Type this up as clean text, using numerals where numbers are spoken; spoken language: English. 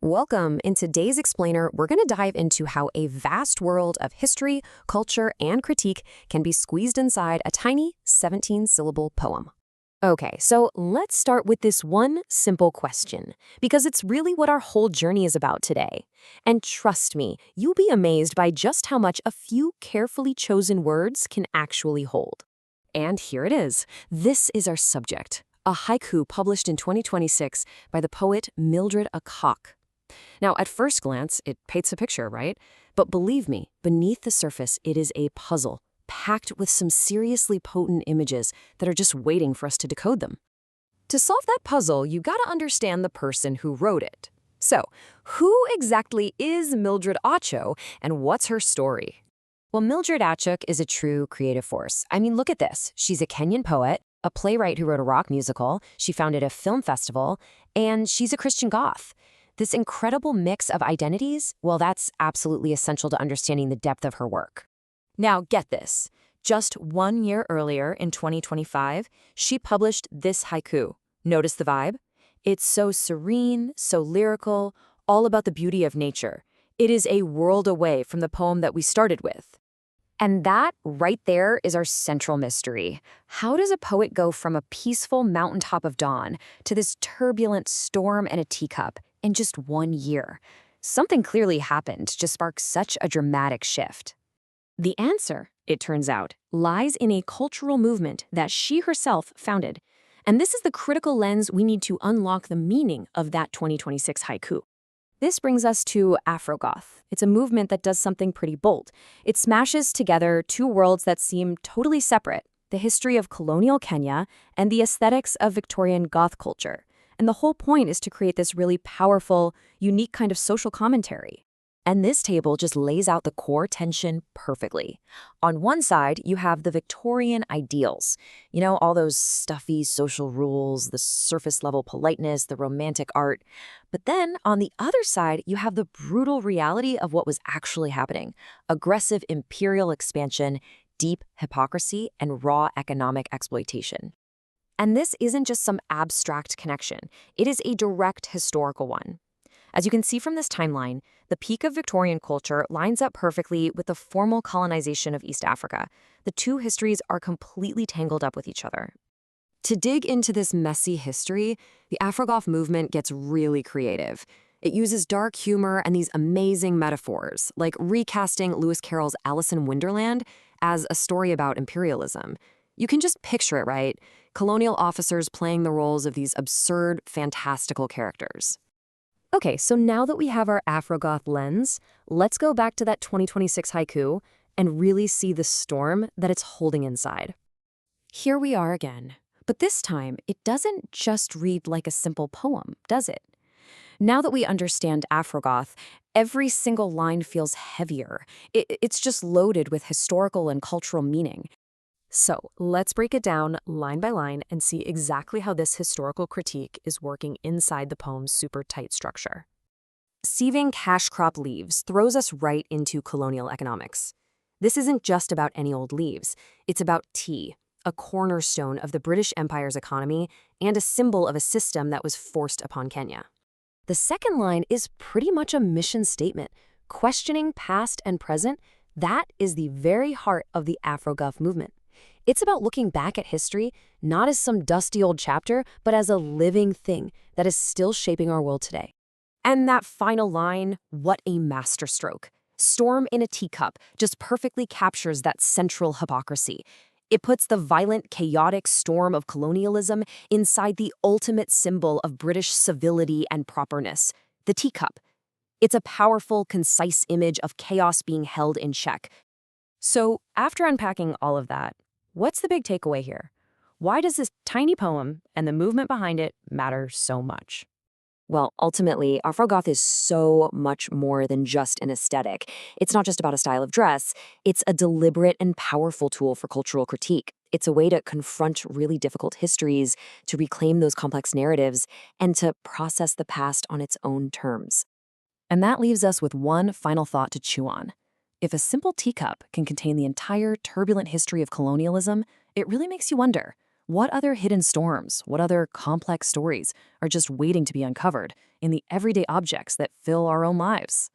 Welcome. In today's explainer, we're going to dive into how a vast world of history, culture, and critique can be squeezed inside a tiny 17-syllable poem. Okay, so let's start with this one simple question, because it's really what our whole journey is about today. And trust me, you'll be amazed by just how much a few carefully chosen words can actually hold. And here it is. This is our subject, a haiku published in 2026 by the poet Mildred Akok. Now, at first glance, it paints a picture, right? But believe me, beneath the surface, it is a puzzle, packed with some seriously potent images that are just waiting for us to decode them. To solve that puzzle, you gotta understand the person who wrote it. So, who exactly is Mildred Akok, and what's her story? Well, Mildred Akok is a true creative force. I mean, look at this. She's a Kenyan poet, a playwright who wrote a rock musical, she founded a film festival, and she's a Christian goth. This incredible mix of identities, well, that's absolutely essential to understanding the depth of her work. Now, get this. Just 1 year earlier, in 2025, she published this haiku. Notice the vibe? It's so serene, so lyrical, all about the beauty of nature. It is a world away from the poem that we started with. And that, right there, is our central mystery. How does a poet go from a peaceful mountaintop of dawn to this turbulent storm in a teacup in just 1 year? Something clearly happened to spark such a dramatic shift. The answer, it turns out, lies in a cultural movement that she herself founded. And this is the critical lens we need to unlock the meaning of that 2026 haiku. This brings us to Afrogoth. It's a movement that does something pretty bold. It smashes together two worlds that seem totally separate, the history of colonial Kenya and the aesthetics of Victorian goth culture. And the whole point is to create this really powerful, unique kind of social commentary. And this table just lays out the core tension perfectly. On one side, you have the Victorian ideals. You know, all those stuffy social rules, the surface-level politeness, the romantic art. But then, on the other side, you have the brutal reality of what was actually happening. Aggressive imperial expansion, deep hypocrisy, and raw economic exploitation. And this isn't just some abstract connection. It is a direct historical one. As you can see from this timeline, the peak of Victorian culture lines up perfectly with the formal colonization of East Africa. The two histories are completely tangled up with each other. To dig into this messy history, the Afrogoth movement gets really creative. It uses dark humor and these amazing metaphors, like recasting Lewis Carroll's Alice in Wonderland as a story about imperialism. You can just picture it, right? Colonial officers playing the roles of these absurd, fantastical characters. Okay, so now that we have our Afrogoth lens, let's go back to that 2026 haiku and really see the storm that it's holding inside. Here we are again, but this time it doesn't just read like a simple poem, does it? Now that we understand Afrogoth, every single line feels heavier. It's just loaded with historical and cultural meaning. So let's break it down line by line and see exactly how this historical critique is working inside the poem's super tight structure. Sieving cash crop leaves throws us right into colonial economics. This isn't just about any old leaves. It's about tea, a cornerstone of the British Empire's economy and a symbol of a system that was forced upon Kenya. The second line is pretty much a mission statement. Questioning past and present, that is the very heart of the Afrogoth movement. It's about looking back at history, not as some dusty old chapter, but as a living thing that is still shaping our world today. And that final line, what a masterstroke. Storm in a teacup just perfectly captures that central hypocrisy. It puts the violent, chaotic storm of colonialism inside the ultimate symbol of British civility and properness, the teacup. It's a powerful, concise image of chaos being held in check. So, after unpacking all of that, what's the big takeaway here? Why does this tiny poem and the movement behind it matter so much? Well, ultimately, Afrogoth is so much more than just an aesthetic. It's not just about a style of dress. It's a deliberate and powerful tool for cultural critique. It's a way to confront really difficult histories, to reclaim those complex narratives, and to process the past on its own terms. And that leaves us with one final thought to chew on. If a simple teacup can contain the entire turbulent history of colonialism, it really makes you wonder, What other hidden storms, what other complex stories are just waiting to be uncovered in the everyday objects that fill our own lives?